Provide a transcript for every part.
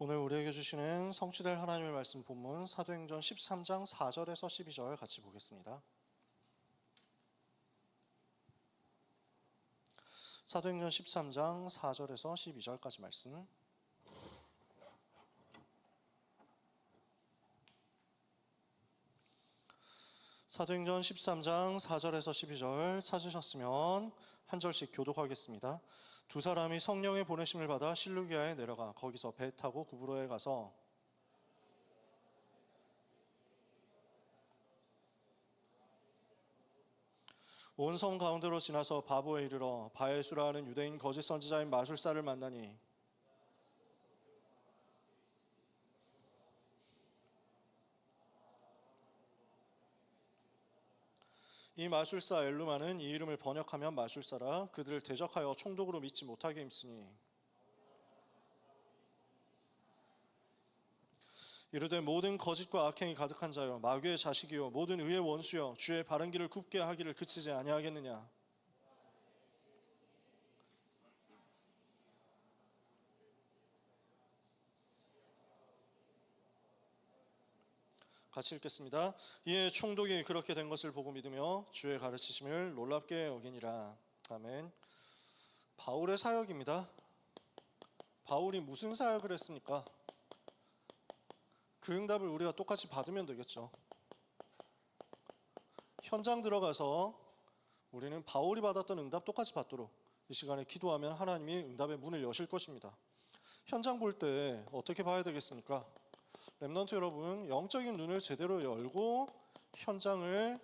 오늘 우리에게 주시는 성취될 하나님의 말씀 본문 사도행전 13장 4절에서 12절 같이 보겠습니다. 사도행전 13장 4절에서 12절까지 말씀. 사도행전 13장 4절에서 12절 찾으셨으면 한 절씩 교독하겠습니다. 두 사람이 성령의 보내심을 받아 실루기아에 내려가 거기서 배 타고 구브로에 가서 온 섬 가운데로 지나서 바보에 이르러 바에수라 하는 유대인 거짓 선지자인 마술사를 만나니 이 마술사 엘루마는 이 이름을 번역하면 마술사라 그들을 대적하여 총독으로 믿지 못하게 힘쓰니 이르되 모든 거짓과 악행이 가득한 자여 마귀의 자식이요 모든 의의 원수여 주의 바른 길을 굽게 하기를 그치지 아니하겠느냐. 같이 읽겠습니다. 이에 총독이 그렇게 된 것을 보고 믿으며 주의 가르치심을 놀랍게 여기니라. 아멘. 바울의 사역입니다. 바울이 무슨 사역을 했습니까? 그 응답을 우리가 똑같이 받으면 되겠죠. 현장 들어가서 우리는 바울이 받았던 응답 똑같이 받도록 이 시간에 기도하면 하나님이 응답의 문을 여실 것입니다. 현장 볼 때 어떻게 봐야 되겠습니까? 렘넌트 여러분, 영적인 눈을 제대로 열고 현장을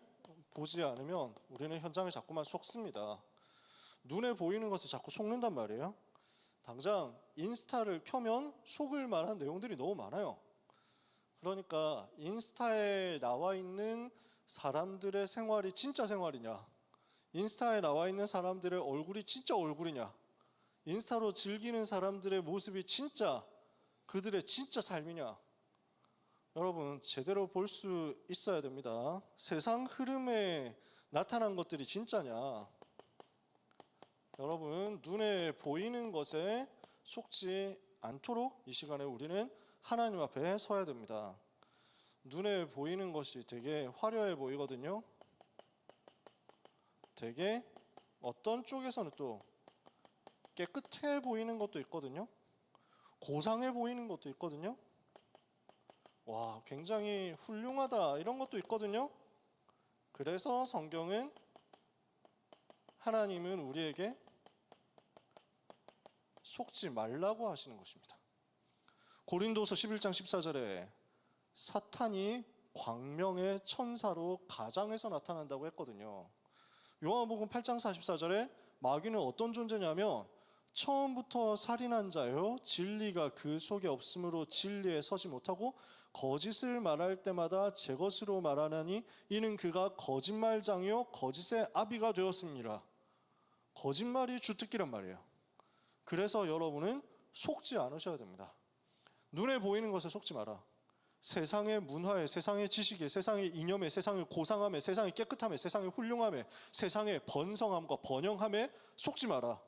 보지 않으면 우리는 현장을 자꾸만 속습니다. 눈에 보이는 것을 자꾸 속는단 말이에요. 당장 인스타를 켜면 속을 만한 내용들이 너무 많아요. 그러니까 인스타에 나와 있는 사람들의 생활이 진짜 생활이냐, 인스타에 나와 있는 사람들의 얼굴이 진짜 얼굴이냐, 인스타로 즐기는 사람들의 모습이 진짜 그들의 진짜 삶이냐, 여러분 제대로 볼 수 있어야 됩니다. 세상 흐름에 나타난 것들이 진짜냐. 여러분 눈에 보이는 것에 속지 않도록 이 시간에 우리는 하나님 앞에 서야 됩니다. 눈에 보이는 것이 되게 화려해 보이거든요. 되게 어떤 쪽에서는 또 깨끗해 보이는 것도 있거든요. 고상해 보이는 것도 있거든요. 와, 굉장히 훌륭하다 이런 것도 있거든요. 그래서 성경은 하나님은 우리에게 속지 말라고 하시는 것입니다. 고린도서 11장 14절에 사탄이 광명의 천사로 가장해서 나타난다고 했거든요. 요한복음 8장 44절에 마귀는 어떤 존재냐면 처음부터 살인한 자요 진리가 그 속에 없으므로 진리에 서지 못하고 거짓을 말할 때마다 제 것으로 말하나니 이는 그가 거짓말장이요 거짓의 아비가 되었습니다. 거짓말이 주특기란 말이에요. 그래서 여러분은 속지 않으셔야 됩니다. 눈에 보이는 것에 속지 마라. 세상의 문화에, 세상의 지식에, 세상의 이념에, 세상의 고상함에, 세상의 깨끗함에, 세상의 훌륭함에, 세상의 번성함과 번영함에 속지 마라.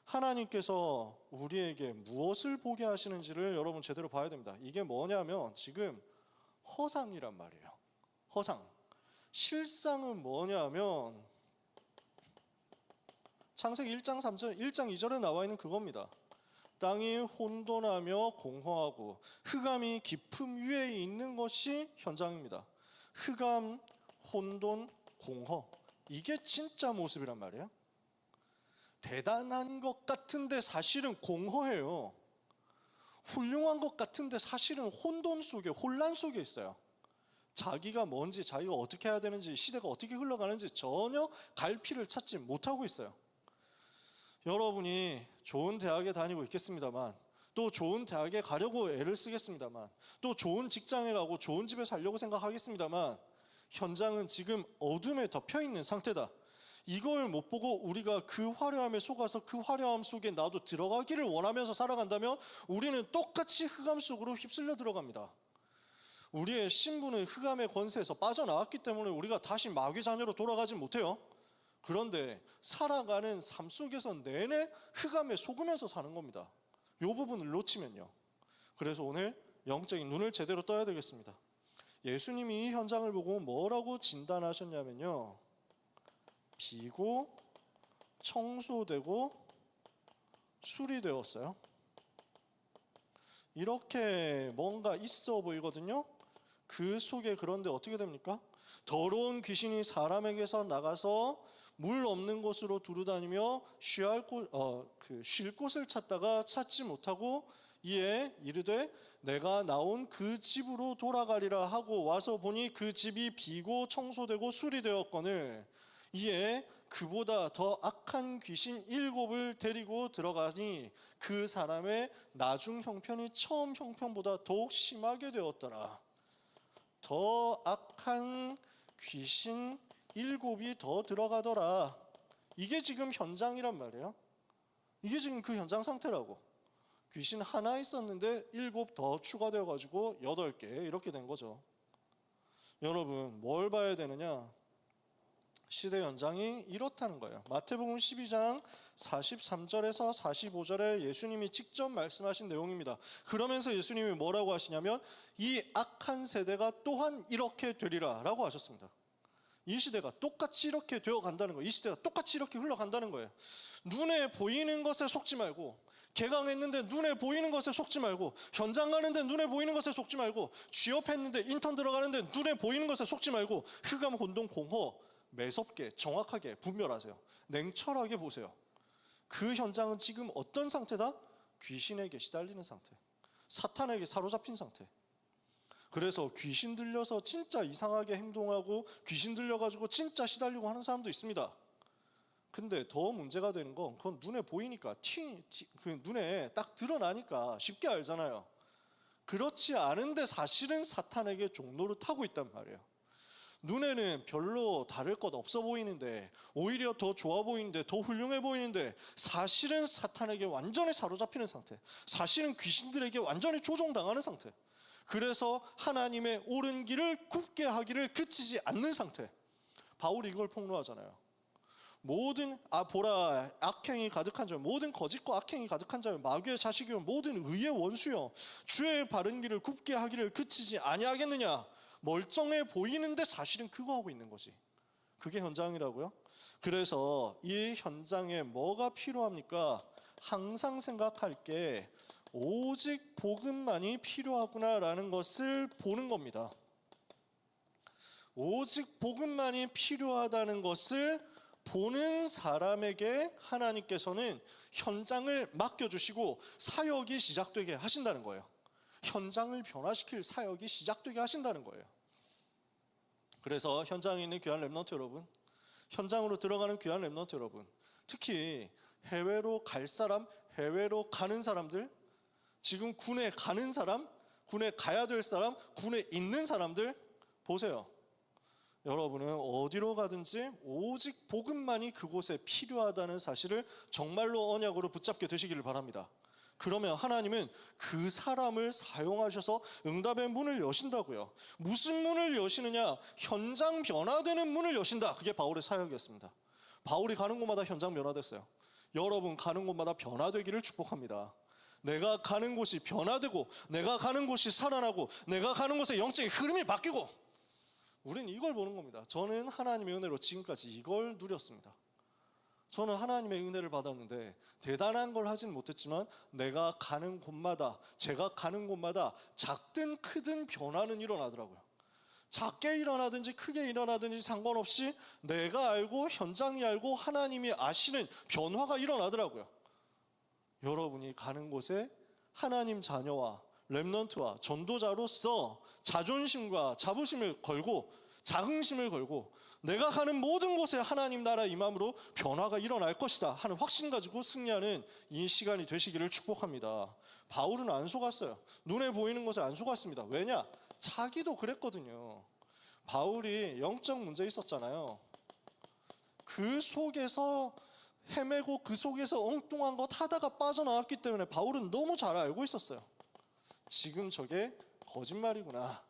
하나님께서 우리에게 무엇을 보게 하시는지를 여러분 제대로 봐야 됩니다. 이게 뭐냐면 지금 허상이란 말이에요. 허상. 실상은 뭐냐면 창세기 1장 3절, 1장 2절에 나와 있는 그겁니다. 땅이 혼돈하며 공허하고 흑암이 깊음 위에 있는 것이 현장입니다. 흑암, 혼돈, 공허. 이게 진짜 모습이란 말이에요. 대단한 것 같은데 사실은 공허해요. 훌륭한 것 같은데 사실은 혼돈 속에, 혼란 속에 있어요. 자기가 뭔지, 자기가 어떻게 해야 되는지, 시대가 어떻게 흘러가는지 전혀 갈피를 찾지 못하고 있어요. 여러분이 좋은 대학에 다니고 있겠습니다만, 또 좋은 대학에 가려고 애를 쓰겠습니다만, 또 좋은 직장에 가고 좋은 집에 살려고 생각하겠습니다만, 현장은 지금 어둠에 덮여 있는 상태다. 이걸 못 보고 우리가 그 화려함에 속아서 그 화려함 속에 나도 들어가기를 원하면서 살아간다면 우리는 똑같이 흑암 속으로 휩쓸려 들어갑니다. 우리의 신분은 흑암의 권세에서 빠져나왔기 때문에 우리가 다시 마귀 자녀로 돌아가지 못해요. 그런데 살아가는 삶 속에서 내내 흑암에 속으면서 사는 겁니다. 이 부분을 놓치면요. 그래서 오늘 영적인 눈을 제대로 떠야 되겠습니다. 예수님이 이 현장을 보고 뭐라고 진단하셨냐면요, 비고 청소되고 수리되었어요. 이렇게 뭔가 있어 보이거든요. 그 속에 그런데 어떻게 됩니까? 더러운 귀신이 사람에게서 나가서 물 없는 곳으로 두루다니며 쉴 곳을 찾다가 찾지 못하고 이에 이르되 내가 나온 그 집으로 돌아가리라 하고 와서 보니 그 집이 비고 청소되고 수리되었거늘 이에 그보다 더 악한 귀신 7을 데리고 들어가니 그 사람의 나중 형편이 처음 형편보다 더욱 심하게 되었더라. 더 악한 귀신 7이 더 들어가더라. 이게 지금 현장이란 말이에요. 이게 지금 그 현장 상태라고. 귀신 하나 있었는데 7 더 추가되어 가지고 8개 이렇게 된 거죠. 여러분, 뭘 봐야 되느냐? 시대 현장이 이렇다는 거예요. 마태복음 12장 43절에서 45절에 예수님이 직접 말씀하신 내용입니다. 그러면서 예수님이 뭐라고 하시냐면 이 악한 세대가 또한 이렇게 되리라 라고 하셨습니다. 이 시대가 똑같이 이렇게 되어 간다는 거예요. 이 시대가 똑같이 이렇게 흘러간다는 거예요. 눈에 보이는 것에 속지 말고, 개강했는데 눈에 보이는 것에 속지 말고, 현장 가는데 눈에 보이는 것에 속지 말고, 취업했는데 인턴 들어가는데 눈에 보이는 것에 속지 말고, 흑암, 혼돈, 공허 매섭게 정확하게 분별하세요. 냉철하게 보세요. 그 현장은 지금 어떤 상태다? 귀신에게 시달리는 상태, 사탄에게 사로잡힌 상태. 그래서 귀신 들려서 진짜 이상하게 행동하고 귀신 들려가지고 진짜 시달리고 하는 사람도 있습니다. 근데 더 문제가 되는 건 그건 눈에 보이니까 그 눈에 딱 드러나니까 쉽게 알잖아요. 그렇지 않은데 사실은 사탄에게 종노릇하고 있단 말이에요. 눈에는 별로 다를 것 없어 보이는데, 오히려 더 좋아 보이는데, 더 훌륭해 보이는데 사실은 사탄에게 완전히 사로잡히는 상태, 사실은 귀신들에게 완전히 조종당하는 상태. 그래서 하나님의 옳은 길을 굽게 하기를 그치지 않는 상태. 바울이 이걸 폭로하잖아요. 모든 보라 악행이 가득한 자여, 모든 거짓과 악행이 가득한 자여, 마귀의 자식이요 모든 의의 원수여, 주의 바른 길을 굽게 하기를 그치지 아니하겠느냐. 멀쩡해 보이는데 사실은 그거 하고 있는 거지. 그게 현장이라고요. 그래서 이 현장에 뭐가 필요합니까? 항상 생각할 게 오직 복음만이 필요하구나라는 것을 보는 겁니다. 오직 복음만이 필요하다는 것을 보는 사람에게 하나님께서는 현장을 맡겨주시고 사역이 시작되게 하신다는 거예요. 현장을 변화시킬 사역이 시작되게 하신다는 거예요. 그래서 현장에 있는 귀한 렘넌트 여러분, 현장으로 들어가는 귀한 렘넌트 여러분, 특히 해외로 갈 사람, 해외로 가는 사람들, 지금 군에 가는 사람, 군에 가야 될 사람, 군에 있는 사람들 보세요. 여러분은 어디로 가든지 오직 복음만이 그곳에 필요하다는 사실을 정말로 언약으로 붙잡게 되시기를 바랍니다. 그러면 하나님은 그 사람을 사용하셔서 응답의 문을 여신다고요. 무슨 문을 여시느냐? 현장 변화되는 문을 여신다. 그게 바울의 사역이었습니다. 바울이 가는 곳마다 현장 변화됐어요. 여러분 가는 곳마다 변화되기를 축복합니다. 내가 가는 곳이 변화되고, 내가 가는 곳이 살아나고, 내가 가는 곳에 영적인 흐름이 바뀌고, 우리는 이걸 보는 겁니다. 저는 하나님의 은혜로 지금까지 이걸 누렸습니다. 저는 하나님의 은혜를 받았는데 대단한 걸 하진 못했지만 내가 가는 곳마다, 제가 가는 곳마다 작든 크든 변화는 일어나더라고요. 작게 일어나든지 크게 일어나든지 상관없이 내가 알고 현장이 알고 하나님이 아시는 변화가 일어나더라고요. 여러분이 가는 곳에 하나님 자녀와 렘넌트와 전도자로서 자존심과 자부심을 걸고 자긍심을 걸고 내가 가는 모든 곳에 하나님 나라 임함으로 변화가 일어날 것이다 하는 확신 가지고 승리하는 이 시간이 되시기를 축복합니다. 바울은 안 속았어요. 눈에 보이는 것에 안 속았습니다. 왜냐? 자기도 그랬거든요. 바울이 영적 문제 있었잖아요. 그 속에서 헤매고 그 속에서 엉뚱한 것 하다가 빠져나왔기 때문에 바울은 너무 잘 알고 있었어요. 지금 저게 거짓말이구나.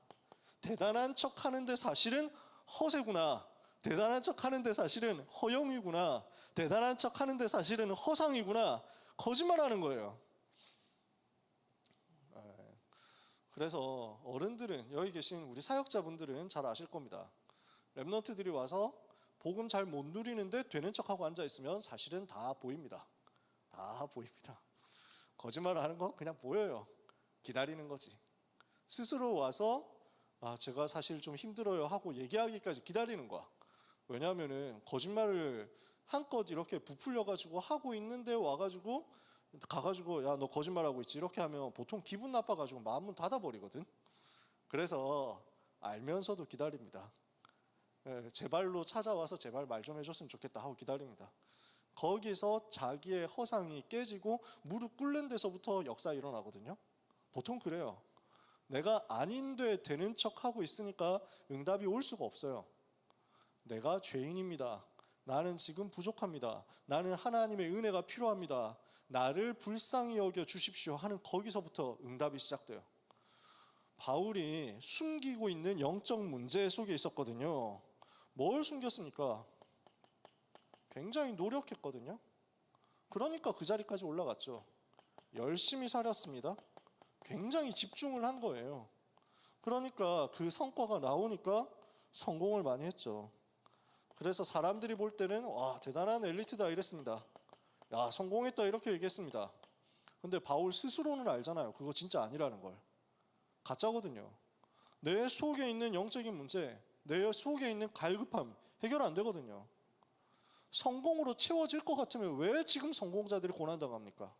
대단한 척 하는데 사실은 허세구나. 대단한 척 하는데 사실은 허영이구나. 대단한 척 하는데 사실은 허상이구나. 거짓말하는 거예요. 그래서 어른들은, 여기 계신 우리 사역자분들은 잘 아실 겁니다. 렘넌트들이 와서 복음 잘 못 누리는데 되는 척하고 앉아있으면 사실은 다 보입니다. 다 보입니다. 거짓말을 하는 거 그냥 보여요. 기다리는 거지. 스스로 와서 제가 사실 좀 힘들어요 하고 얘기하기까지 기다리는 거야. 왜냐하면은 거짓말을 한껏 이렇게 부풀려가지고 하고 있는데 와가지고 가가지고 야 너 거짓말하고 있지 이렇게 하면 보통 기분 나빠가지고 마음은 닫아버리거든. 그래서 알면서도 기다립니다. 제 발로 찾아와서 제발 말 좀 해줬으면 좋겠다 하고 기다립니다. 거기서 자기의 허상이 깨지고 무릎 꿇는 데서부터 역사 일어나거든요. 보통 그래요. 내가 아닌데 되는 척하고 있으니까 응답이 올 수가 없어요. 내가 죄인입니다. 나는 지금 부족합니다. 나는 하나님의 은혜가 필요합니다. 나를 불쌍히 여겨 주십시오 하는 거기서부터 응답이 시작돼요. 바울이 숨기고 있는 영적 문제 속에 있었거든요. 뭘 숨겼습니까? 굉장히 노력했거든요. 그러니까 그 자리까지 올라갔죠. 열심히 살았습니다. 굉장히 집중을 한 거예요. 그러니까 그 성과가 나오니까 성공을 많이 했죠. 그래서 사람들이 볼 때는 와 대단한 엘리트다 이랬습니다. 야 성공했다 이렇게 얘기했습니다. 근데 바울 스스로는 알잖아요. 그거 진짜 아니라는 걸. 가짜거든요. 내 속에 있는 영적인 문제, 내 속에 있는 갈급함 해결 안 되거든요. 성공으로 채워질 것 같으면 왜 지금 성공자들이 고난당합니까?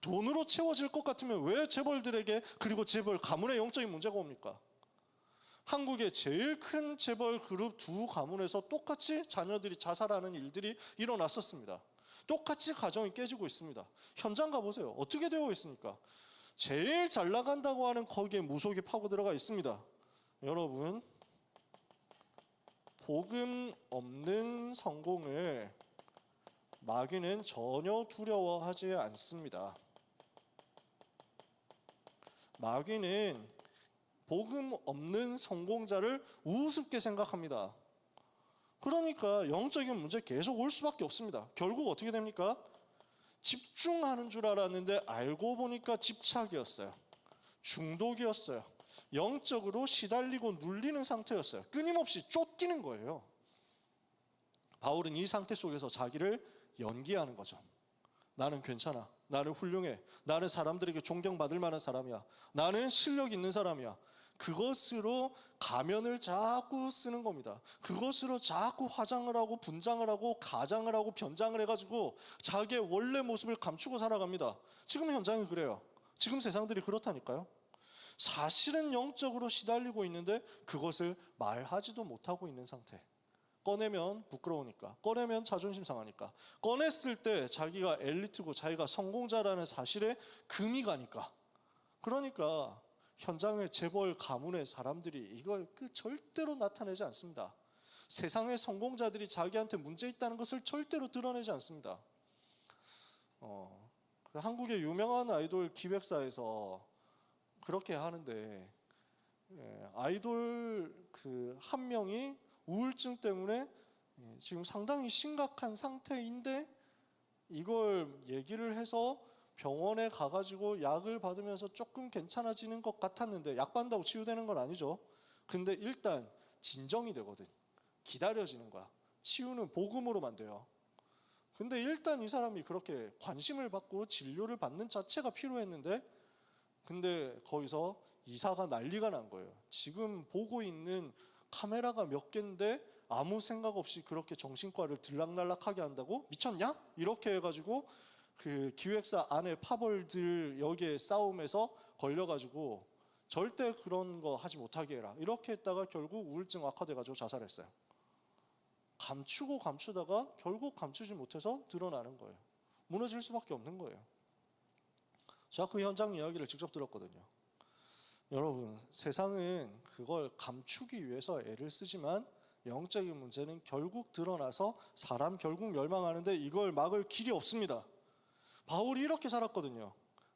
돈으로 채워질 것 같으면 왜 재벌들에게 그리고 재벌 가문의 영적인 문제가 옵니까? 한국의 제일 큰 재벌 그룹 두 가문에서 똑같이 자녀들이 자살하는 일들이 일어났었습니다. 똑같이 가정이 깨지고 있습니다. 현장 가보세요. 어떻게 되어 있습니까? 제일 잘 나간다고 하는 거기에 무속이 파고 들어가 있습니다. 여러분, 복음 없는 성공을 마귀는 전혀 두려워하지 않습니다. 마귀는 복음 없는 성공자를 우습게 생각합니다. 그러니까 영적인 문제 계속 올 수밖에 없습니다. 결국 어떻게 됩니까? 집중하는 줄 알았는데 알고 보니까 집착이었어요. 중독이었어요. 영적으로 시달리고 눌리는 상태였어요. 끊임없이 쫓기는 거예요. 바울은 이 상태 속에서 자기를 연기하는 거죠. 나는 괜찮아. 나는 훌륭해. 나는 사람들에게 존경받을 만한 사람이야. 나는 실력 있는 사람이야. 그것으로 가면을 자꾸 쓰는 겁니다. 그것으로 자꾸 화장을 하고 분장을 하고 가장을 하고 변장을 해가지고 자기의 원래 모습을 감추고 살아갑니다. 지금 현장이 그래요. 지금 세상들이 그렇다니까요. 사실은 영적으로 시달리고 있는데 그것을 말하지도 못하고 있는 상태. 꺼내면 부끄러우니까, 꺼내면 자존심 상하니까, 꺼냈을 때 자기가 엘리트고 자기가 성공자라는 사실에 금이 가니까. 그러니까 현장의 재벌 가문의 사람들이 이걸 절대로 나타내지 않습니다. 세상의 성공자들이 자기한테 문제 있다는 것을 절대로 드러내지 않습니다. 그 한국의 유명한 아이돌 기획사에서 그렇게 하는데, 아이돌 한 명이 우울증 때문에 지금 상당히 심각한 상태인데 이걸 얘기를 해서 병원에 가가지고 약을 받으면서 조금 괜찮아지는 것 같았는데, 약 받는다고 치유되는 건 아니죠. 근데 일단 진정이 되거든. 기다려지는 거야. 치유는 복음으로만 돼요. 근데 일단 이 사람이 그렇게 관심을 받고 진료를 받는 자체가 필요했는데, 근데 거기서 이사가 난리가 난 거예요. 지금 보고 있는 카메라가 몇 개인데 아무 생각 없이 그렇게 정신과를 들락날락하게 한다고? 미쳤냐? 이렇게 해가지고 그 기획사 안에 파벌들 여기에 싸움에서 걸려가지고 절대 그런 거 하지 못하게 해라. 이렇게 했다가 결국 우울증 악화돼가지고 자살했어요. 감추고 감추다가 결국 감추지 못해서 드러나는 거예요. 무너질 수밖에 없는 거예요. 제가 그 현장 이야기를 직접 들었거든요. 여러분, 세상은 그걸 감추기 위해서 애를 쓰지만 영적인 문제는 결국 드러나서 사람 결국 멸망하는데 이걸 막을 길이 없습니다. 바울이 이렇게 살았거든요.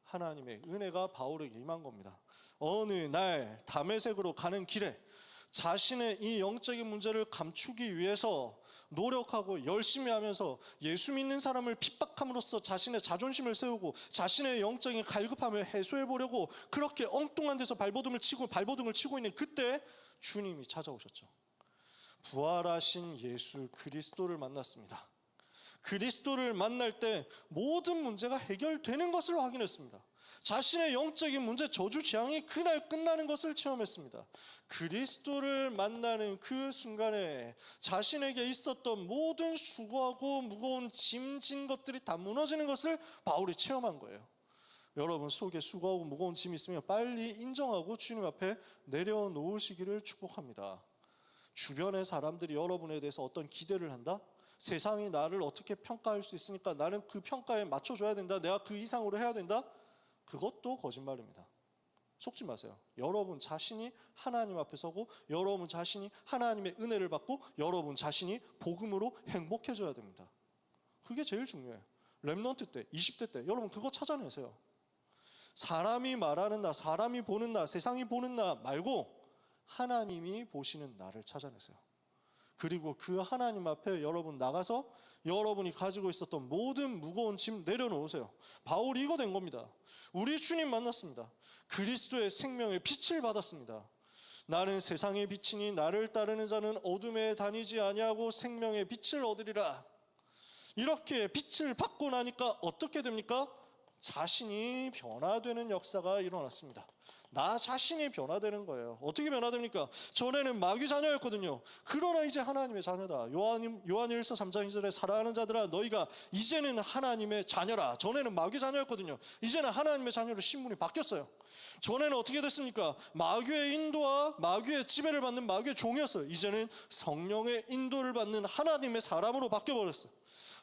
하나님의 은혜가 바울에게 임한 겁니다. 어느 날 다메섹으로 가는 길에 자신의 이 영적인 문제를 감추기 위해서 노력하고 열심히 하면서 예수 믿는 사람을 핍박함으로써 자신의 자존심을 세우고 자신의 영적인 갈급함을 해소해 보려고 그렇게 엉뚱한 데서 발버둥을 치고 있는 그때 주님이 찾아오셨죠. 부활하신 예수 그리스도를 만났습니다. 그리스도를 만날 때 모든 문제가 해결되는 것을 확인했습니다. 자신의 영적인 문제, 저주 재앙이 그날 끝나는 것을 체험했습니다. 그리스도를 만나는 그 순간에 자신에게 있었던 모든 수고하고 무거운 짐진 것들이 다 무너지는 것을 바울이 체험한 거예요. 여러분 속에 수고하고 무거운 짐이 있으면 빨리 인정하고 주님 앞에 내려놓으시기를 축복합니다. 주변의 사람들이 여러분에 대해서 어떤 기대를 한다? 세상이 나를 어떻게 평가할 수 있으니까 나는 그 평가에 맞춰줘야 된다. 내가 그 이상으로 해야 된다. 그것도 거짓말입니다. 속지 마세요. 여러분 자신이 하나님 앞에 서고 여러분 자신이 하나님의 은혜를 받고 여러분 자신이 복음으로 행복해져야 됩니다. 그게 제일 중요해요. 렘넌트 때, 20대 때 여러분 그거 찾아내세요. 사람이 말하는 나, 사람이 보는 나, 세상이 보는 나 말고 하나님이 보시는 나를 찾아내세요. 그리고 그 하나님 앞에 여러분 나가서 여러분이 가지고 있었던 모든 무거운 짐 내려놓으세요. 바울이 이거 된 겁니다. 우리 주님 만났습니다. 그리스도의 생명의 빛을 받았습니다. 나는 세상의 빛이니 나를 따르는 자는 어둠에 다니지 아니하고 생명의 빛을 얻으리라. 이렇게 빛을 받고 나니까 어떻게 됩니까? 자신이 변화되는 역사가 일어났습니다. 나 자신이 변화되는 거예요. 어떻게 변화됩니까? 전에는 마귀 자녀였거든요. 그러나 이제 하나님의 자녀다. 요한일서 3장 2절에 사랑하는 자들아 너희가 이제는 하나님의 자녀라. 전에는 마귀 자녀였거든요. 이제는 하나님의 자녀로 신분이 바뀌었어요. 전에는 어떻게 됐습니까? 마귀의 인도와 마귀의 지배를 받는 마귀의 종이었어요. 이제는 성령의 인도를 받는 하나님의 사람으로 바뀌어버렸어요.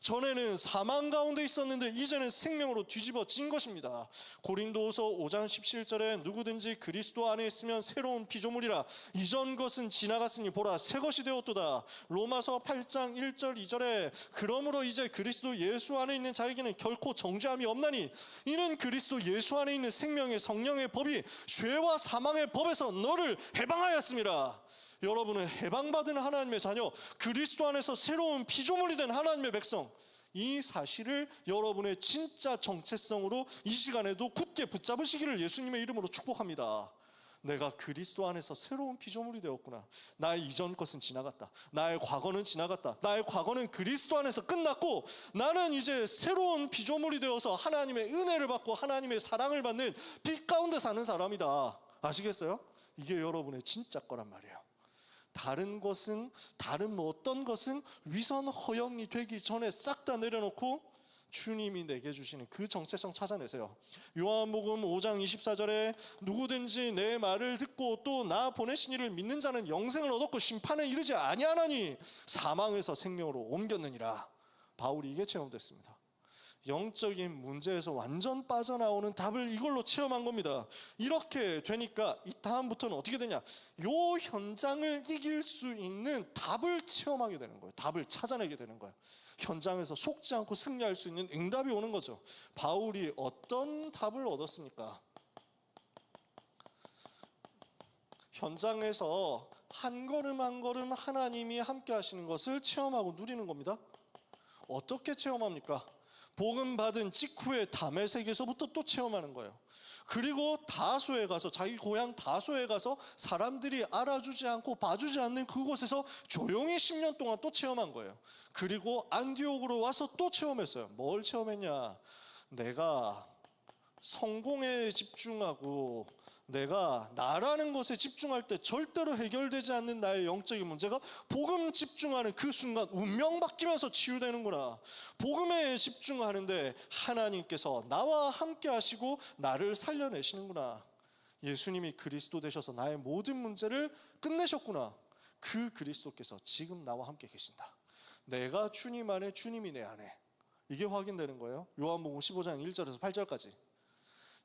전에는 사망 가운데 있었는데 이제는 생명으로 뒤집어진 것입니다. 고린도후서 5장 17절에 누구든지 그리스도 안에 있으면 새로운 피조물이라. 이전 것은 지나갔으니 보라 새 것이 되었도다. 로마서 8장 1절 2절에 그러므로 이제 그리스도 예수 안에 있는 자에게는 결코 정죄함이 없나니 이는 그리스도 예수 안에 있는 생명의 성령의 법이 죄와 사망의 법에서 너를 해방하였습니다. 여러분은 해방받은 하나님의 자녀, 그리스도 안에서 새로운 피조물이 된 하나님의 백성, 이 사실을 여러분의 진짜 정체성으로 이 시간에도 굳게 붙잡으시기를 예수님의 이름으로 축복합니다. 내가 그리스도 안에서 새로운 피조물이 되었구나. 나의 이전 것은 지나갔다. 나의 과거는 지나갔다. 나의 과거는 그리스도 안에서 끝났고 나는 이제 새로운 피조물이 되어서 하나님의 은혜를 받고 하나님의 사랑을 받는 빛 가운데 사는 사람이다. 아시겠어요? 이게 여러분의 진짜 거란 말이에요. 다른 것은 다른 어떤 것은 위선 허영이 되기 전에 싹 다 내려놓고 주님이 내게 주시는 그 정체성 찾아내세요. 요한복음 5장 24절에 누구든지 내 말을 듣고 또 나 보내신 이를 믿는 자는 영생을 얻었고 심판에 이르지 아니하나니 사망에서 생명으로 옮겼느니라. 바울이 이게 체험됐습니다. 영적인 문제에서 완전 빠져나오는 답을 이걸로 체험한 겁니다. 이렇게 되니까 이 다음부터는 어떻게 되냐? 요 현장을 이길 수 있는 답을 체험하게 되는 거예요. 답을 찾아내게 되는 거예요. 현장에서 속지 않고 승리할 수 있는 응답이 오는 거죠. 바울이 어떤 답을 얻었습니까? 현장에서 한 걸음 한 걸음 하나님이 함께 하시는 것을 체험하고 누리는 겁니다. 어떻게 체험합니까? 복음 받은 직후에 다메섹에서부터 또 체험하는 거예요. 그리고 다소에 가서 자기 고향 다소에 가서 사람들이 알아주지 않고 봐주지 않는 그곳에서 조용히 10년 동안 또 체험한 거예요. 그리고 안디옥으로 와서 또 체험했어요. 뭘 체험했냐? 내가 성공에 집중하고 내가 나라는 것에 집중할 때 절대로 해결되지 않는 나의 영적인 문제가 복음 집중하는 그 순간 운명 바뀌면서 치유되는구나. 복음에 집중하는데 하나님께서 나와 함께 하시고 나를 살려내시는구나. 예수님이 그리스도 되셔서 나의 모든 문제를 끝내셨구나. 그 그리스도께서 지금 나와 함께 계신다. 내가 주님 안에, 주님이 내 안에. 이게 확인되는 거예요. 요한복음 15장 1절에서 8절까지.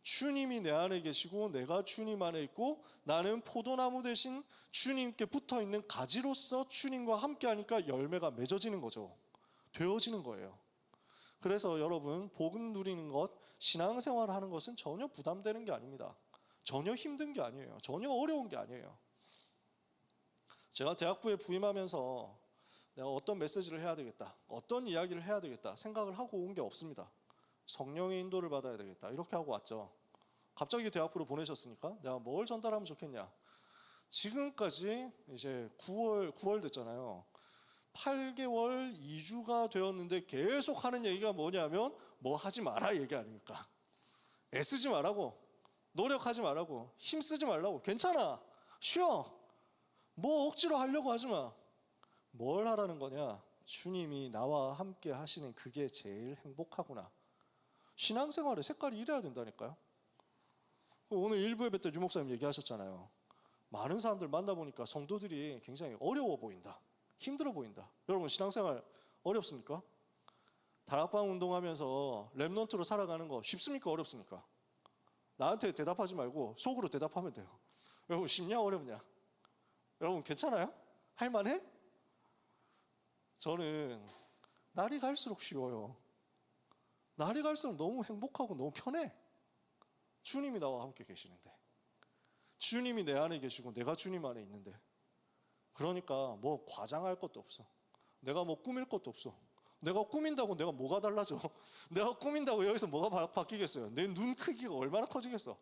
주님이 내 안에 계시고 내가 주님 안에 있고 나는 포도나무 대신 주님께 붙어있는 가지로서 주님과 함께 하니까 열매가 맺어지는 거죠. 되어지는 거예요. 그래서 여러분 복음 누리는 것, 신앙생활 하는 것은 전혀 부담되는 게 아닙니다. 전혀 힘든 게 아니에요. 전혀 어려운 게 아니에요. 제가 대학부에 부임하면서 내가 어떤 메시지를 해야 되겠다, 어떤 이야기를 해야 되겠다 생각을 하고 온 게 없습니다. 성령의 인도를 받아야 되겠다 이렇게 하고 왔죠. 갑자기 대학부로 보내셨으니까 내가 뭘 전달하면 좋겠냐. 지금까지 이제 9월 됐잖아요. 8개월 2주가 되었는데 계속 하는 얘기가 뭐냐면 뭐 하지 마라 얘기 아닙니까? 애쓰지 말라고, 노력하지 말라고, 힘쓰지 말라고, 괜찮아, 쉬어, 뭐 억지로 하려고 하지 마. 뭘 하라는 거냐? 주님이 나와 함께 하시는 그게 제일 행복하구나. 신앙생활의 색깔이 이래야 된다니까요. 오늘 일부 예배 때 유 목사님 얘기하셨잖아요. 많은 사람들 만나보니까 성도들이 굉장히 어려워 보인다, 힘들어 보인다. 여러분 신앙생활 어렵습니까? 다락방 운동하면서 렘넌트로 살아가는 거 쉽습니까? 어렵습니까? 나한테 대답하지 말고 속으로 대답하면 돼요. 여러분 쉽냐 어렵냐? 여러분 괜찮아요? 할만해? 저는 날이 갈수록 쉬워요. 날이 갈수록 너무 행복하고 너무 편해. 주님이 나와 함께 계시는데, 주님이 내 안에 계시고 내가 주님 안에 있는데, 그러니까 뭐 과장할 것도 없어. 내가 뭐 꾸밀 것도 없어. 내가 꾸민다고 내가 뭐가 달라져? 내가 꾸민다고 여기서 뭐가 바뀌겠어요? 내 눈 크기가 얼마나 커지겠어?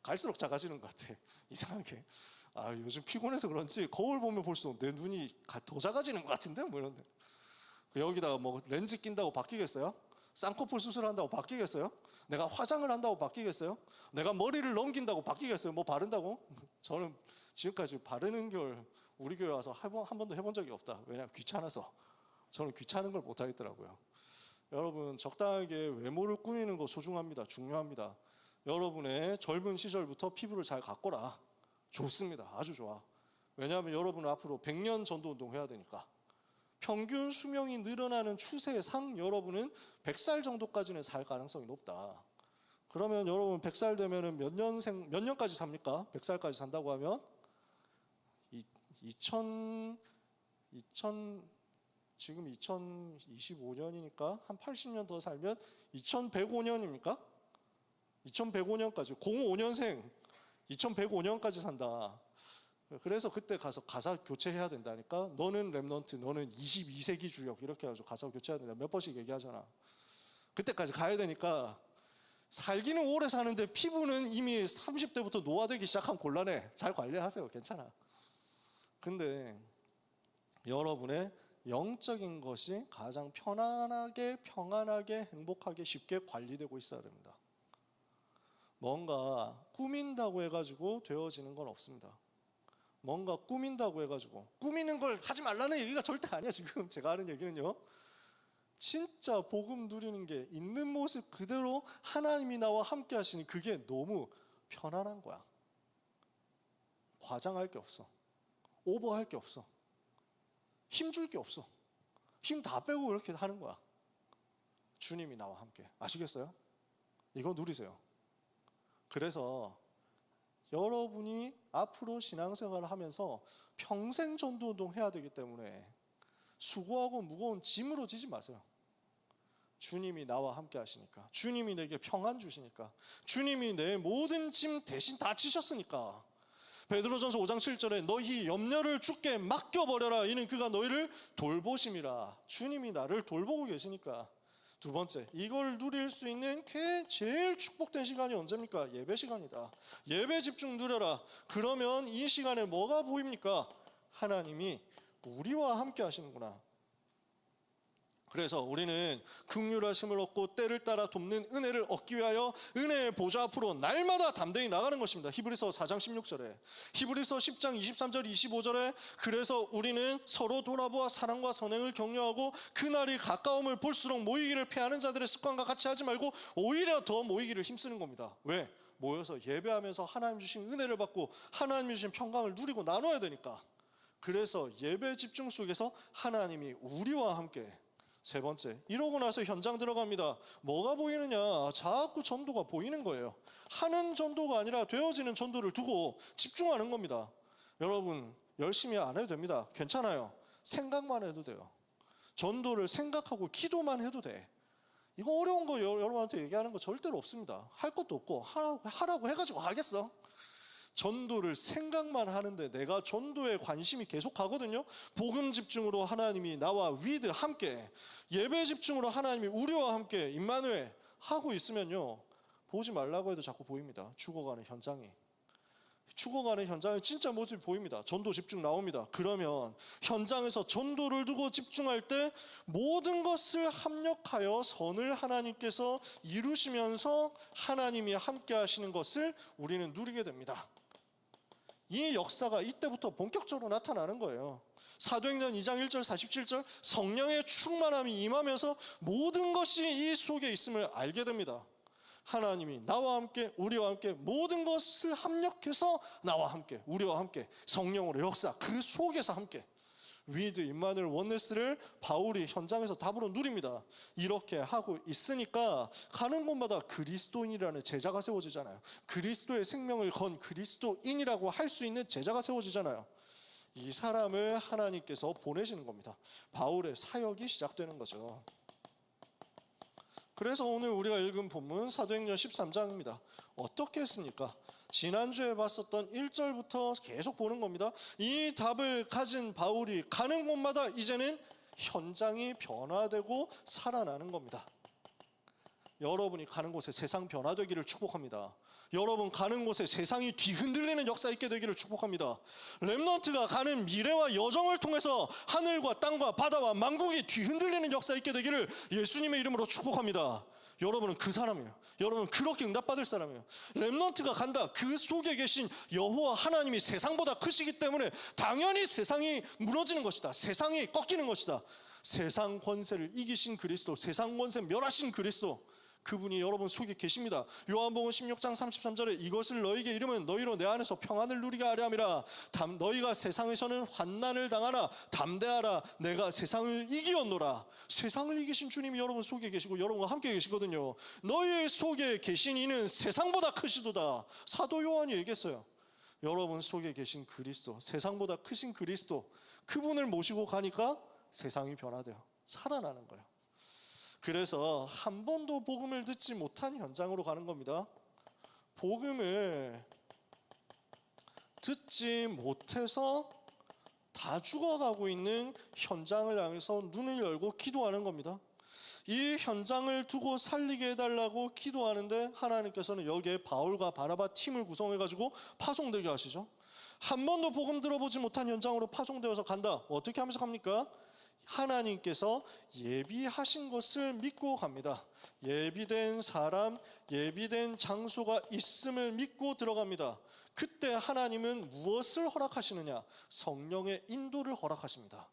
갈수록 작아지는 것 같아. 이상하게. 요즘 피곤해서 그런지 거울 보면 볼수록 내 눈이 더 작아지는 것 같은데? 뭐 이런데. 여기다가 뭐 렌즈 낀다고 바뀌겠어요? 쌍꺼풀 수술한다고 바뀌겠어요? 내가 화장을 한다고 바뀌겠어요? 내가 머리를 넘긴다고 바뀌겠어요? 뭐 바른다고? 저는 지금까지 바르는 걸 우리 교회 와서 한 번도 해본 적이 없다. 왜냐하면 귀찮아서. 저는 귀찮은 걸 못하겠더라고요. 여러분 적당하게 외모를 꾸미는 거 소중합니다. 중요합니다. 여러분의 젊은 시절부터 피부를 잘 가꿔라. 좋습니다. 아주 좋아. 왜냐하면 여러분은 앞으로 100년 전도운동 해야 되니까. 평균 수명이 늘어나는 추세상 여러분은 100살 정도까지는 살 가능성이 높다. 그러면 여러분 100살 되면은 몇 년까지 삽니까? 100살까지 산다고 하면 지금 2025년이니까 한 80년 더 살면 2105년입니까? 2105년까지 05년생 2105년까지 산다. 그래서 그때 가서 가사 교체해야 된다니까. 너는 렘넌트, 너는 22세기 주역 이렇게 해가지고 가사 교체해야 된다. 몇 번씩 얘기하잖아. 그때까지 가야 되니까 살기는 오래 사는데 피부는 이미 30대부터 노화되기 시작하면 곤란해. 잘 관리하세요. 괜찮아. 근데 여러분의 영적인 것이 가장 편안하게, 평안하게, 행복하게, 쉽게 관리되고 있어야 됩니다. 뭔가 꾸민다고 해가지고 되어지는 건 없습니다. 뭔가 꾸민다고 해가지고 꾸미는 걸 하지 말라는 얘기가 절대 아니야. 지금 제가 하는 얘기는요, 진짜 복음 누리는 게 있는 모습 그대로 하나님이 나와 함께 하시니 그게 너무 편안한 거야. 과장할 게 없어. 오버할 게 없어. 힘줄 게 없어. 힘 다 빼고 이렇게 하는 거야. 주님이 나와 함께. 아시겠어요? 이거 누리세요. 그래서 여러분이 앞으로 신앙생활을 하면서 평생 전도운동 해야 되기 때문에 수고하고 무거운 짐으로 지지 마세요. 주님이 나와 함께 하시니까, 주님이 내게 평안 주시니까, 주님이 내 모든 짐 대신 다 지셨으니까. 베드로전서 5장 7절에 너희 염려를 주께 맡겨버려라. 이는 그가 너희를 돌보심이라. 주님이 나를 돌보고 계시니까. 두 번째, 이걸 누릴 수 있는 제일 축복된 시간이 언제입니까? 예배 시간이다. 예배 집중 누려라. 그러면 이 시간에 뭐가 보입니까? 하나님이 우리와 함께 하시는구나. 그래서 우리는 긍휼하심을 얻고 때를 따라 돕는 은혜를 얻기 위하여 은혜의 보좌 앞으로 날마다 담대히 나가는 것입니다. 히브리서 4장 16절에, 히브리서 10장 23절 25절에 그래서 우리는 서로 돌아보아 사랑과 선행을 격려하고 그날이 가까움을 볼수록 모이기를 피하는 자들의 습관과 같이 하지 말고 오히려 더 모이기를 힘쓰는 겁니다. 왜? 모여서 예배하면서 하나님 주신 은혜를 받고 하나님 주신 평강을 누리고 나눠야 되니까. 그래서 예배 집중 속에서 하나님이 우리와 함께. 세 번째, 이러고 나서 현장 들어갑니다. 뭐가 보이느냐? 자꾸 전도가 보이는 거예요. 하는 전도가 아니라 되어지는 전도를 두고 집중하는 겁니다. 여러분 열심히 안 해도 됩니다. 괜찮아요. 생각만 해도 돼요. 전도를 생각하고 기도만 해도 돼. 이거 어려운 거 여러분한테 얘기하는 거 절대로 없습니다. 할 것도 없고 하라고 해가지고 하겠어? 전도를 생각만 하는데 내가 전도에 관심이 계속 가거든요. 복음 집중으로 하나님이 나와 위드 함께, 예배 집중으로 하나님이 우리와 함께 임마누엘 하고 있으면요, 보지 말라고 해도 자꾸 보입니다. 죽어가는 현장이 진짜 모습이 보입니다. 전도 집중 나옵니다. 그러면 현장에서 전도를 두고 집중할 때 모든 것을 합력하여 선을 하나님께서 이루시면서 하나님이 함께 하시는 것을 우리는 누리게 됩니다. 이 역사가 이때부터 본격적으로 나타나는 거예요. 사도행전 2장 1절 47절, 성령의 충만함이 임하면서 모든 것이 이 속에 있음을 알게 됩니다. 하나님이 나와 함께, 우리와 함께 모든 것을 합력해서 나와 함께, 우리와 함께 성령으로 역사, 그 속에서 함께 위드 임마누엘 원네스를 바울이 현장에서 답으로 누립니다. 이렇게 하고 있으니까 가는 곳마다 그리스도인이라는 제자가 세워지잖아요. 그리스도의 생명을 건 그리스도인이라고 할 수 있는 제자가 세워지잖아요. 이 사람을 하나님께서 보내시는 겁니다. 바울의 사역이 시작되는 거죠. 그래서 오늘 우리가 읽은 본문 사도행전 13장입니다. 어떻게 했습니까? 지난주에 봤었던 1절부터 계속 보는 겁니다. 이 답을 가진 바울이 가는 곳마다 이제는 현장이 변화되고 살아나는 겁니다. 여러분이 가는 곳에 세상 변화되기를 축복합니다. 여러분 가는 곳에 세상이 뒤흔들리는 역사 있게 되기를 축복합니다. 렘넌트가 가는 미래와 여정을 통해서 하늘과 땅과 바다와 만국이 뒤흔들리는 역사 있게 되기를 예수님의 이름으로 축복합니다. 여러분은 그 사람이에요. 여러분은 그렇게 응답받을 사람이에요. 렘넌트가 간다. 그 속에 계신 여호와 하나님이 세상보다 크시기 때문에 당연히 세상이 무너지는 것이다. 세상이 꺾이는 것이다. 세상 권세를 이기신 그리스도, 세상 권세 멸하신 그리스도, 그분이 여러분 속에 계십니다. 요한복음 16장 33절에 이것을 너희에게 이르면 너희로 내 안에서 평안을 누리게 하려 함이라. 너희가 세상에서는 환난을 당하나 담대하라. 내가 세상을 이기었노라. 세상을 이기신 주님이 여러분 속에 계시고 여러분과 함께 계시거든요. 너희 속에 계신 이는 세상보다 크시도다. 사도 요한이 얘기했어요. 여러분 속에 계신 그리스도, 세상보다 크신 그리스도, 그분을 모시고 가니까 세상이 변화돼요. 살아나는 거예요. 그래서 한 번도 복음을 듣지 못한 현장으로 가는 겁니다. 복음을 듣지 못해서 다 죽어가고 있는 현장을 향해서 눈을 열고 기도하는 겁니다. 이 현장을 두고 살리게 해달라고 기도하는데 하나님께서는 여기에 바울과 바나바 팀을 구성해가지고 파송되게 하시죠. 한 번도 복음 들어보지 못한 현장으로 파송되어서 간다. 어떻게 하면서 갑니까? 하나님께서 예비하신 것을 믿고 갑니다. 예비된 사람, 예비된 장소가 있음을 믿고 들어갑니다. 그때 하나님은 무엇을 허락하시느냐? 성령의 인도를 허락하십니다.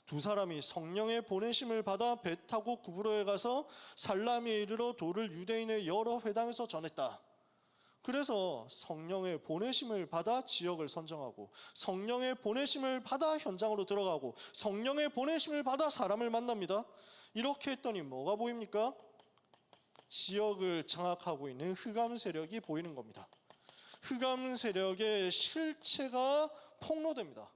두 사람이 성령의 보내심을 받아 배 타고 구브로에 가서 살라미에 이르러 도를 유대인의 여러 회당에서 전했다. 그래서 성령의 보내심을 받아 지역을 선정하고, 성령의 보내심을 받아 현장으로 들어가고, 성령의 보내심을 받아 사람을 만납니다. 이렇게 했더니 뭐가 보입니까? 지역을 장악하고 있는 흑암 세력이 보이는 겁니다. 흑암 세력의 실체가 폭로됩니다.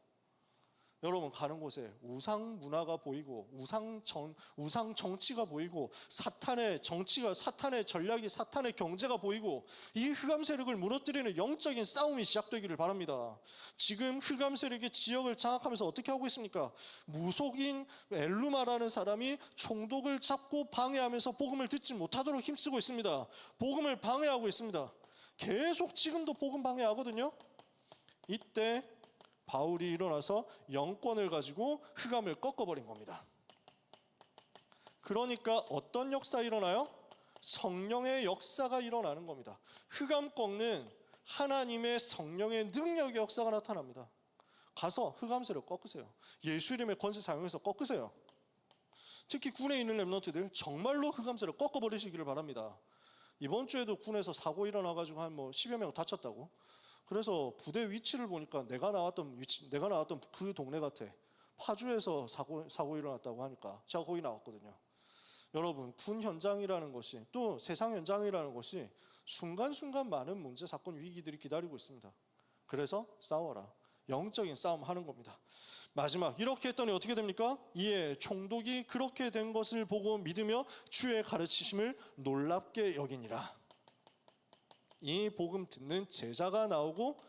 여러분 가는 곳에 우상 문화가 보이고 우상 정치가 보이고 사탄의 정치가, 사탄의 전략이, 사탄의 경제가 보이고 이 흑암 세력을 무너뜨리는 영적인 싸움이 시작되기를 바랍니다. 지금 흑암 세력의 지역을 장악하면서 어떻게 하고 있습니까? 무속인 엘루마라는 사람이 총독을 잡고 방해하면서 복음을 듣지 못하도록 힘쓰고 있습니다. 복음을 방해하고 있습니다. 계속 지금도 복음 방해하거든요. 이때 바울이 일어나서 영권을 가지고 흑암을 꺾어버린 겁니다. 그러니까 어떤 역사 일어나요? 성령의 역사가 일어나는 겁니다. 흑암 꺾는 하나님의 성령의 능력의 역사가 나타납니다. 가서 흑암 세력 꺾으세요. 예수 이름의 권세 사용해서 꺾으세요. 특히 군에 있는 렘넌트들 정말로 흑암 세력 꺾어버리시기를 바랍니다. 이번 주에도 군에서 사고 일어나가지고 한 10여 명 다쳤다고. 그래서 부대 위치를 보니까 내가 나왔던 그 동네 같아. 파주에서 사고 일어났다고 하니까 제가 거기 나왔거든요. 여러분 군 현장이라는 것이, 또 세상 현장이라는 것이 순간순간 많은 문제, 사건, 위기들이 기다리고 있습니다. 그래서 싸워라. 영적인 싸움 하는 겁니다. 마지막 이렇게 했더니 어떻게 됩니까? 이에 총독이 그렇게 된 것을 보고 믿으며 주의 가르치심을 놀랍게 여기니라. 이 복음 듣는 제자가 나오고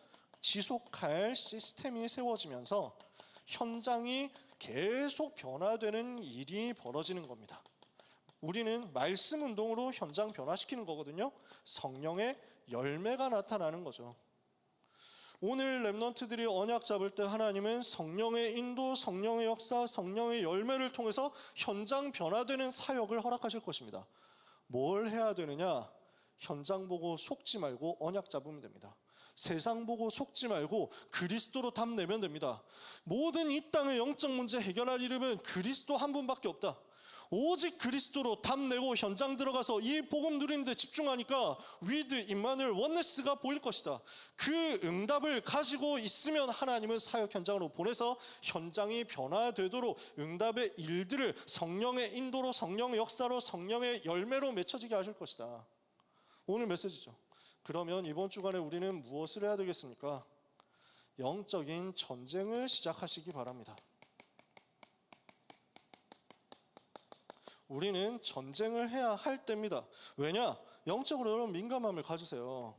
지속할 시스템이 세워지면서 현장이 계속 변화되는 일이 벌어지는 겁니다. 우리는 말씀 운동으로 현장 변화시키는 거거든요. 성령의 열매가 나타나는 거죠. 오늘 렘넌트들이 언약 잡을 때 하나님은 성령의 인도, 성령의 역사, 성령의 열매를 통해서 현장 변화되는 사역을 허락하실 것입니다. 뭘 해야 되느냐? 현장 보고 속지 말고 언약 잡으면 됩니다. 세상 보고 속지 말고 그리스도로 답 내면 됩니다. 모든 이 땅의 영적 문제 해결할 이름은 그리스도 한 분밖에 없다. 오직 그리스도로 답 내고 현장 들어가서 이 복음 누리는 데 집중하니까 위드 임마누엘 원네스가 보일 것이다. 그 응답을 가지고 있으면 하나님은 사역 현장으로 보내서 현장이 변화되도록 응답의 일들을 성령의 인도로, 성령의 역사로, 성령의 열매로 맺혀지게 하실 것이다. 오늘 메시지죠. 그러면 이번 주간에 우리는 무엇을 해야 되겠습니까? 영적인 전쟁을 시작하시기 바랍니다. 우리는 전쟁을 해야 할 때입니다. 왜냐? 영적으로 여러분 민감함을 가지세요.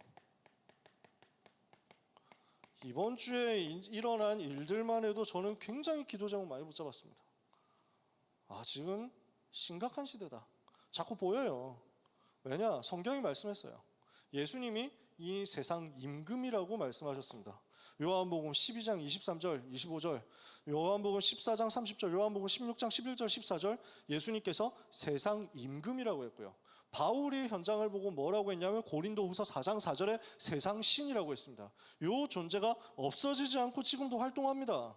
이번 주에 일어난 일들만 해도 저는 굉장히 기도 제목 많이 붙잡았습니다. 지금 심각한 시대다. 자꾸 보여요. 왜냐? 성경이 말씀했어요. 예수님이 이 세상 임금이라고 말씀하셨습니다. 요한복음 12장 23절 25절, 요한복음 14장 30절, 요한복음 16장 11절 14절 예수님께서 세상 임금이라고 했고요. 바울이 현장을 보고 뭐라고 했냐면 고린도후서 4장 4절에 세상 신이라고 했습니다. 이 존재가 없어지지 않고 지금도 활동합니다.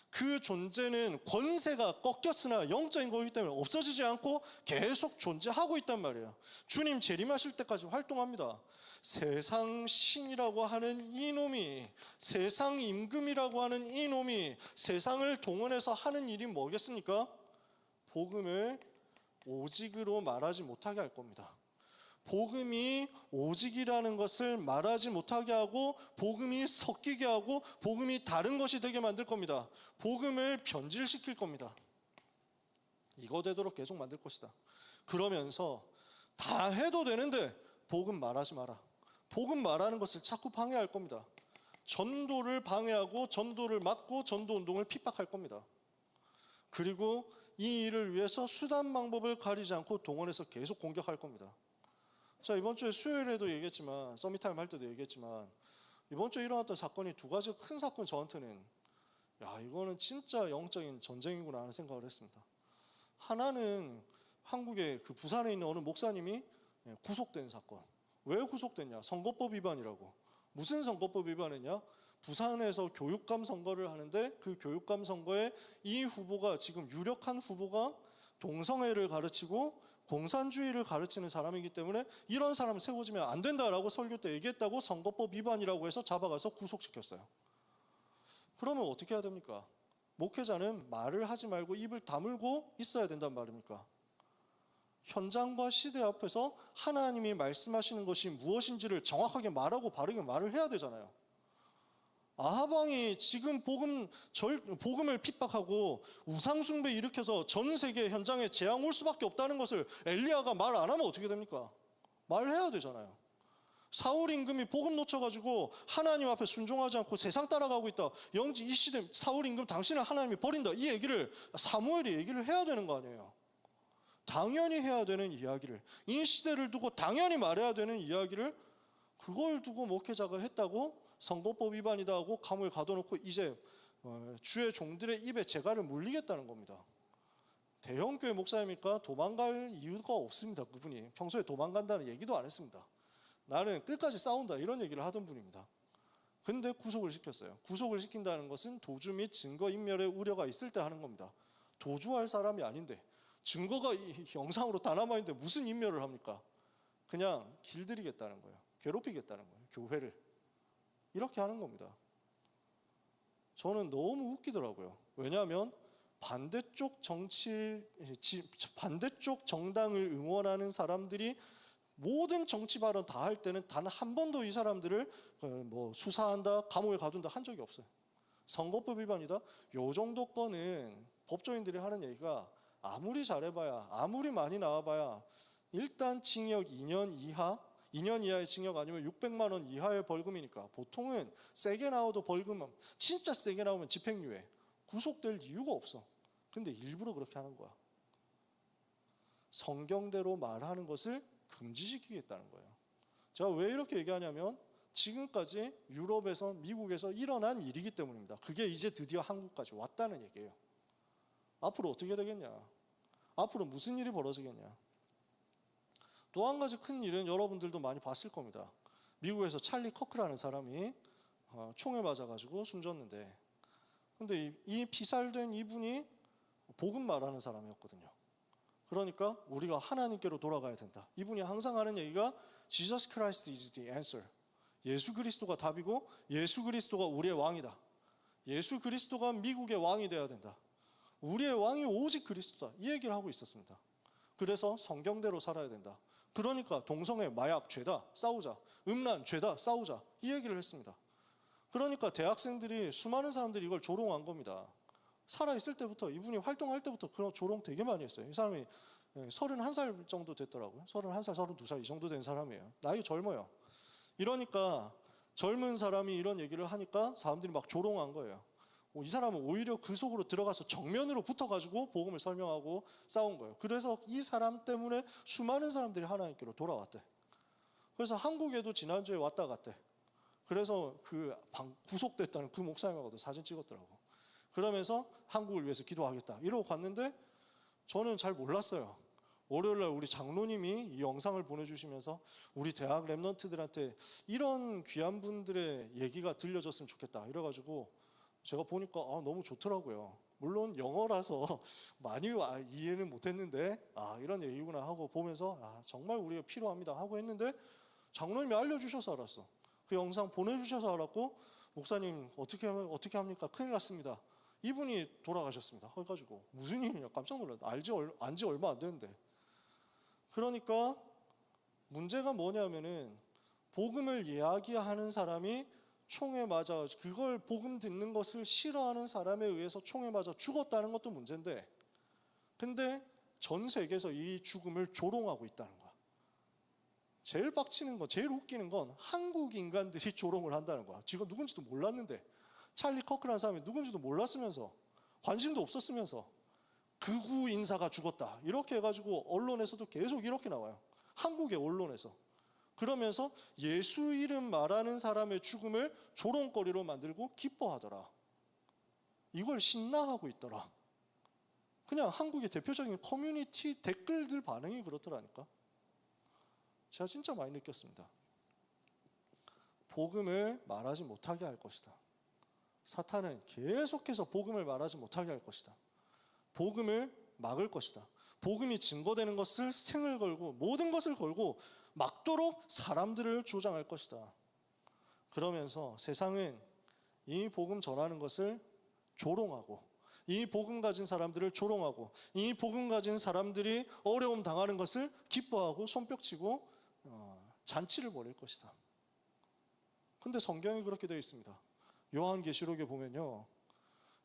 그 존재는 권세가 꺾였으나 영적인 거기 때문에 없어지지 않고 계속 존재하고 있단 말이에요. 주님 재림하실 때까지 활동합니다. 세상 신이라고 하는 이놈이, 세상 임금이라고 하는 이놈이 세상을 동원해서 하는 일이 뭐겠습니까? 복음을 오직으로 말하지 못하게 할 겁니다. 복음이 오직이라는 것을 말하지 못하게 하고 복음이 섞이게 하고 복음이 다른 것이 되게 만들 겁니다. 복음을 변질시킬 겁니다. 이거 되도록 계속 만들 것이다. 그러면서 다 해도 되는데 복음 말하지 마라. 복음 말하는 것을 자꾸 방해할 겁니다. 전도를 방해하고 전도를 막고 전도운동을 핍박할 겁니다. 그리고 이 일을 위해서 수단 방법을 가리지 않고 동원해서 계속 공격할 겁니다. 자, 이번 주에 수요일에도 얘기했지만, 서밋타임 할 때도 얘기했지만, 이번 주에 일어났던 사건이 두 가지 큰 사건 저한테는 이거는 진짜 영적인 전쟁이구나 하는 생각을 했습니다. 하나는 한국의 그 부산에 있는 어느 목사님이 구속된 사건. 왜 구속됐냐? 선거법 위반이라고. 무슨 선거법 위반이냐? 부산에서 교육감 선거를 하는데 그 교육감 선거에 이 후보가, 지금 유력한 후보가 동성애를 가르치고 공산주의를 가르치는 사람이기 때문에 이런 사람 세워지면 안 된다라고 설교 때 얘기했다고 선거법 위반이라고 해서 잡아가서 구속시켰어요. 그러면 어떻게 해야 됩니까? 목회자는 말을 하지 말고 입을 다물고 있어야 된단 말입니까? 현장과 시대 앞에서 하나님이 말씀하시는 것이 무엇인지를 정확하게 말하고 바르게 말을 해야 되잖아요. 아하방이 지금 복음을 핍박하고 우상숭배 일으켜서 전 세계 현장에 재앙 올 수밖에 없다는 것을 엘리야가 말 안 하면 어떻게 됩니까? 말해야 되잖아요. 사울 임금이 복음 놓쳐가지고 하나님 앞에 순종하지 않고 세상 따라가고 있다. 영지 이 시대 사울 임금 당신을 하나님이 버린다. 이 얘기를 사무엘이 얘기를 해야 되는 거 아니에요. 당연히 해야 되는 이야기를, 이 시대를 두고 당연히 말해야 되는 이야기를 그걸 두고 목회자가 했다고 선거법 위반이다 하고 감옥에 가둬놓고 이제 주의 종들의 입에 재갈을 물리겠다는 겁니다. 대형교회 목사입니까? 도망갈 이유가 없습니다. 그분이 평소에 도망간다는 얘기도 안 했습니다. 나는 끝까지 싸운다 이런 얘기를 하던 분입니다. 근데 구속을 시켰어요. 구속을 시킨다는 것은 도주 및 증거인멸의 우려가 있을 때 하는 겁니다. 도주할 사람이 아닌데, 증거가 영상으로 다 남아있는데 무슨 인멸을 합니까? 그냥 길들이겠다는 거예요. 괴롭히겠다는 거예요. 교회를. 이렇게 하는 겁니다. 저는 너무 웃기더라고요. 왜냐하면 반대쪽 정당을 응원하는 사람들이 모든 정치 발언 다 할 때는 단 한 번도 이 사람들을 수사한다, 감옥에 가둔다 한 적이 없어요. 선거법 위반이다? 요 정도 건은 법조인들이 하는 얘기가 아무리 잘해봐야, 아무리 많이 나와봐야 일단 징역 2년 이하, 2년 이하의 징역 아니면 600만 원 이하의 벌금이니까 보통은 세게 나와도 벌금은 진짜 세게 나오면 집행유예, 구속될 이유가 없어. 근데 일부러 그렇게 하는 거야. 성경대로 말하는 것을 금지시키겠다는 거예요. 제가 왜 이렇게 얘기하냐면 지금까지 유럽에서 미국에서 일어난 일이기 때문입니다. 그게 이제 드디어 한국까지 왔다는 얘기예요. 앞으로 어떻게 되겠냐? 앞으로 무슨 일이 벌어지겠냐? 또 한 가지 큰 일은 여러분들도 많이 봤을 겁니다. 미국에서 찰리 커크라는 사람이 총에 맞아가지고 숨졌는데, 근데 이 피살된 이분이 복음 말하는 사람이었거든요. 그러니까 우리가 하나님께로 돌아가야 된다. 이분이 항상 하는 얘기가 Jesus Christ is the answer. 예수 그리스도가 답이고 예수 그리스도가 우리의 왕이다. 예수 그리스도가 미국의 왕이 되어야 된다. 우리의 왕이 오직 그리스도다. 이 얘기를 하고 있었습니다. 그래서 성경대로 살아야 된다. 그러니까 동성애, 마약, 죄다, 싸우자. 음란, 죄다, 싸우자. 이 얘기를 했습니다. 그러니까 대학생들이, 수많은 사람들이 이걸 조롱한 겁니다. 살아있을 때부터, 이분이 활동할 때부터 그런 조롱 되게 많이 했어요. 이 사람이 31살 정도 됐더라고요. 31살, 32살 이 정도 된 사람이에요. 나이 젊어요. 이러니까 젊은 사람이 이런 얘기를 하니까 사람들이 막 조롱한 거예요. 이 사람은 오히려 그 속으로 들어가서 정면으로 붙어가지고 복음을 설명하고 싸운 거예요. 그래서 이 사람 때문에 수많은 사람들이 하나님께로 돌아왔대. 그래서 한국에도 지난주에 왔다 갔대. 그래서 구속됐다는 그 목사님하고도 사진 찍었더라고. 그러면서 한국을 위해서 기도하겠다 이러고 갔는데 저는 잘 몰랐어요. 월요일날 우리 장로님이 이 영상을 보내주시면서 우리 대학 랩런트들한테 이런 귀한 분들의 얘기가 들려줬으면 좋겠다 이래가지고 제가 보니까 너무 좋더라고요. 물론 영어라서 많이 이해는 못했는데 이런 얘기구나 하고 보면서 정말 우리가 필요합니다 하고 했는데 장로님이 알려주셔서 알았어. 그 영상 보내주셔서 알았고 목사님 어떻게 합니까? 큰일 났습니다. 이분이 돌아가셨습니다. 해가지고 무슨 일이냐 깜짝 놀랐다. 안지 얼마 안 됐는데. 그러니까 문제가 뭐냐면은 복음을 이야기하는 사람이 총에 맞아 그걸 복음 듣는 것을 싫어하는 사람에 의해서 총에 맞아 죽었다는 것도 문제인데 근데 전 세계에서 이 죽음을 조롱하고 있다는 거야. 제일 빡치는 건 제일 웃기는 건 한국 인간들이 조롱을 한다는 거야. 지가 누군지도 몰랐는데 찰리 커크라는 사람이 누군지도 몰랐으면서 관심도 없었으면서 극우 인사가 죽었다 이렇게 해가지고 언론에서도 계속 이렇게 나와요. 한국의 언론에서. 그러면서 예수 이름 말하는 사람의 죽음을 조롱거리로 만들고 기뻐하더라. 이걸 신나하고 있더라. 그냥 한국의 대표적인 커뮤니티 댓글들 반응이 그렇더라니까. 제가 진짜 많이 느꼈습니다. 복음을 말하지 못하게 할 것이다. 사탄은 계속해서 복음을 말하지 못하게 할 것이다. 복음을 막을 것이다. 복음이 증거되는 것을 생을 걸고 모든 것을 걸고 막도록 사람들을 조장할 것이다. 그러면서 세상은 이 복음 전하는 것을 조롱하고 이 복음 가진 사람들을 조롱하고 이 복음 가진 사람들이 어려움 당하는 것을 기뻐하고 손뼉치고 잔치를 벌일 것이다. 근데 성경이 그렇게 되어 있습니다. 요한계시록에 보면요.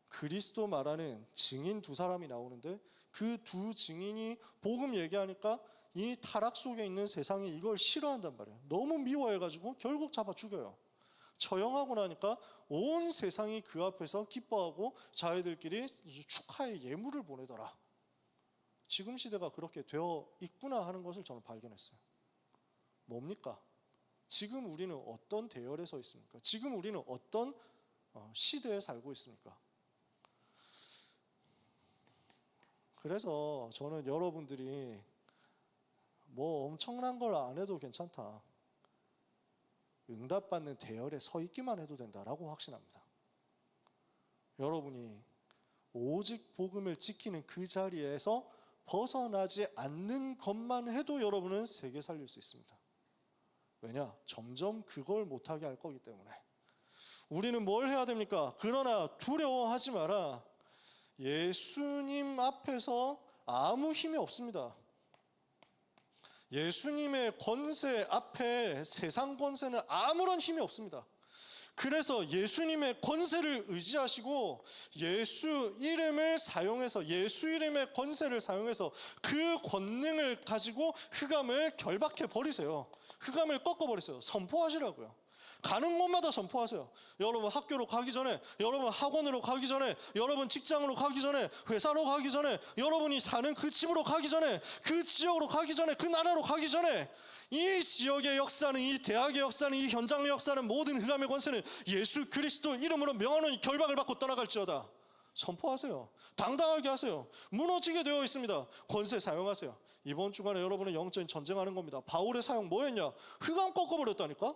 그리스도 말하는 증인 두 사람이 나오는데 그 두 증인이 복음 얘기하니까 이 타락 속에 있는 세상이 이걸 싫어한단 말이에요. 너무 미워해가지고 결국 잡아 죽여요. 처형하고 나니까 온 세상이 그 앞에서 기뻐하고 자기들끼리 축하의 예물을 보내더라. 지금 시대가 그렇게 되어 있구나 하는 것을 저는 발견했어요. 뭡니까? 지금 우리는 어떤 대열에 서 있습니까? 지금 우리는 어떤 시대에 살고 있습니까? 그래서 저는 여러분들이 뭐 엄청난 걸 안 해도 괜찮다. 응답받는 대열에 서 있기만 해도 된다라고 확신합니다. 여러분이 오직 복음을 지키는 그 자리에서 벗어나지 않는 것만 해도 여러분은 세계 살릴 수 있습니다. 왜냐? 점점 그걸 못하게 할 거기 때문에. 우리는 뭘 해야 됩니까? 그러나 두려워하지 마라. 예수님 앞에서 아무 힘이 없습니다. 예수님의 권세 앞에 세상 권세는 아무런 힘이 없습니다. 그래서 예수님의 권세를 의지하시고 예수 이름을 사용해서 예수 이름의 권세를 사용해서 그 권능을 가지고 흑암을 결박해 버리세요. 흑암을 꺾어버리세요. 선포하시라고요. 가는 곳마다 선포하세요. 여러분 학교로 가기 전에, 여러분 학원으로 가기 전에, 여러분 직장으로 가기 전에, 회사로 가기 전에, 여러분이 사는 그 집으로 가기 전에, 그 지역으로 가기 전에, 그 나라로 가기 전에, 이 지역의 역사는, 이 대학의 역사는, 이 현장의 역사는, 모든 흑암의 권세는 예수 그리스도 이름으로 명하노니 결박을 받고 떠나갈지어다. 선포하세요. 당당하게 하세요. 무너지게 되어 있습니다. 권세 사용하세요. 이번 주간에 여러분은 영적인 전쟁하는 겁니다. 바울의 사용 뭐였냐? 흑암 꺾어버렸다니까?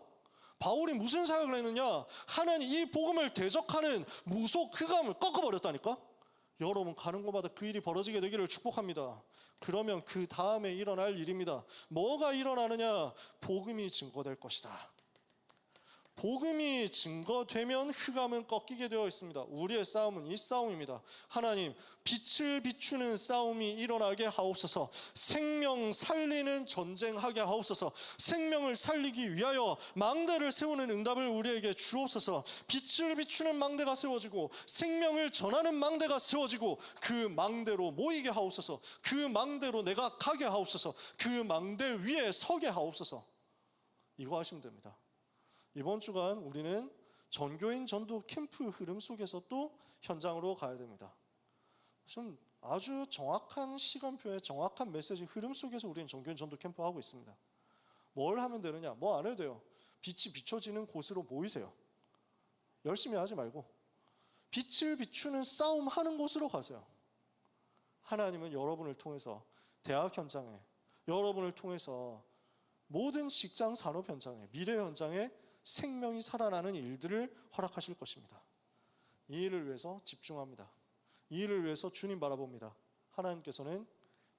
바울이 무슨 사역을 했느냐? 하나님 이 복음을 대적하는 무속 흑암을 꺾어버렸다니까? 여러분 가는 곳마다 그 일이 벌어지게 되기를 축복합니다. 그러면 그 다음에 일어날 일입니다. 뭐가 일어나느냐? 복음이 증거될 것이다. 복음이 증거되면 흑암은 꺾이게 되어 있습니다. 우리의 싸움은 이 싸움입니다. 하나님, 빛을 비추는 싸움이 일어나게 하옵소서. 생명 살리는 전쟁하게 하옵소서. 생명을 살리기 위하여 망대를 세우는 응답을 우리에게 주옵소서. 빛을 비추는 망대가 세워지고 생명을 전하는 망대가 세워지고 그 망대로 모이게 하옵소서. 그 망대로 내가 가게 하옵소서. 그 망대 위에 서게 하옵소서. 이거 하시면 됩니다. 이번 주간 우리는 전교인 전도 캠프 흐름 속에서 또 현장으로 가야 됩니다. 좀 아주 정확한 시간표에 정확한 메시지 흐름 속에서 우리는 전교인 전도 캠프 하고 있습니다. 뭘 하면 되느냐? 뭐 안 해도 돼요. 빛이 비춰지는 곳으로 모이세요. 열심히 하지 말고 빛을 비추는 싸움하는 곳으로 가세요. 하나님은 여러분을 통해서 대학 현장에, 여러분을 통해서 모든 직장 산업 현장에, 미래 현장에 생명이 살아나는 일들을 허락하실 것입니다. 이 일을 위해서 집중합니다. 이 일을 위해서 주님 바라봅니다. 하나님께서는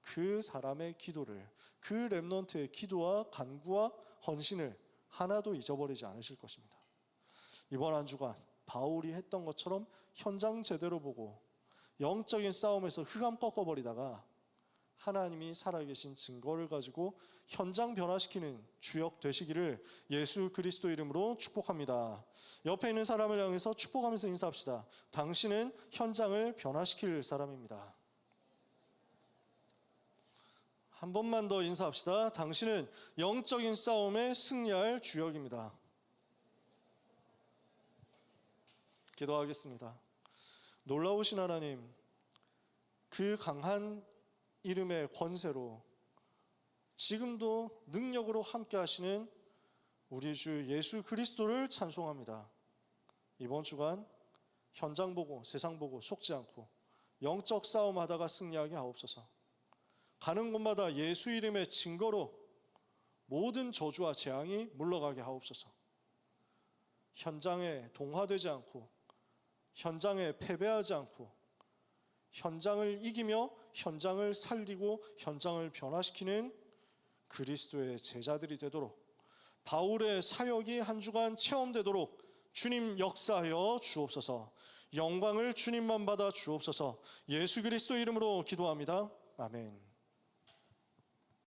그 사람의 기도를, 그 렘넌트의 기도와 간구와 헌신을 하나도 잊어버리지 않으실 것입니다. 이번 한 주간 바울이 했던 것처럼 현장 제대로 보고 영적인 싸움에서 흑암 꺾어버리다가 하나님이 살아계신 증거를 가지고 현장 변화시키는 주역 되시기를 예수 그리스도 이름으로 축복합니다. 옆에 있는 사람을 향해서 축복하면서 인사합시다. 당신은 현장을 변화시킬 사람입니다. 한 번만 더 인사합시다. 당신은 영적인 싸움에 승리할 주역입니다. 기도하겠습니다. 놀라우신 하나님, 그 강한 이름의 권세로 지금도 능력으로 함께 하시는 우리 주 예수 그리스도를 찬송합니다. 이번 주간 현장 보고 세상 보고 속지 않고 영적 싸움하다가 승리하게 하옵소서. 가는 곳마다 예수 이름의 증거로 모든 저주와 재앙이 물러가게 하옵소서. 현장에 동화되지 않고 현장에 패배하지 않고 현장을 이기며 현장을 살리고 현장을 변화시키는 그리스도의 제자들이 되도록, 바울의 사역이 한 주간 체험되도록 주님 역사하여 주옵소서. 영광을 주님만 받아 주옵소서. 예수 그리스도 이름으로 기도합니다. 아멘.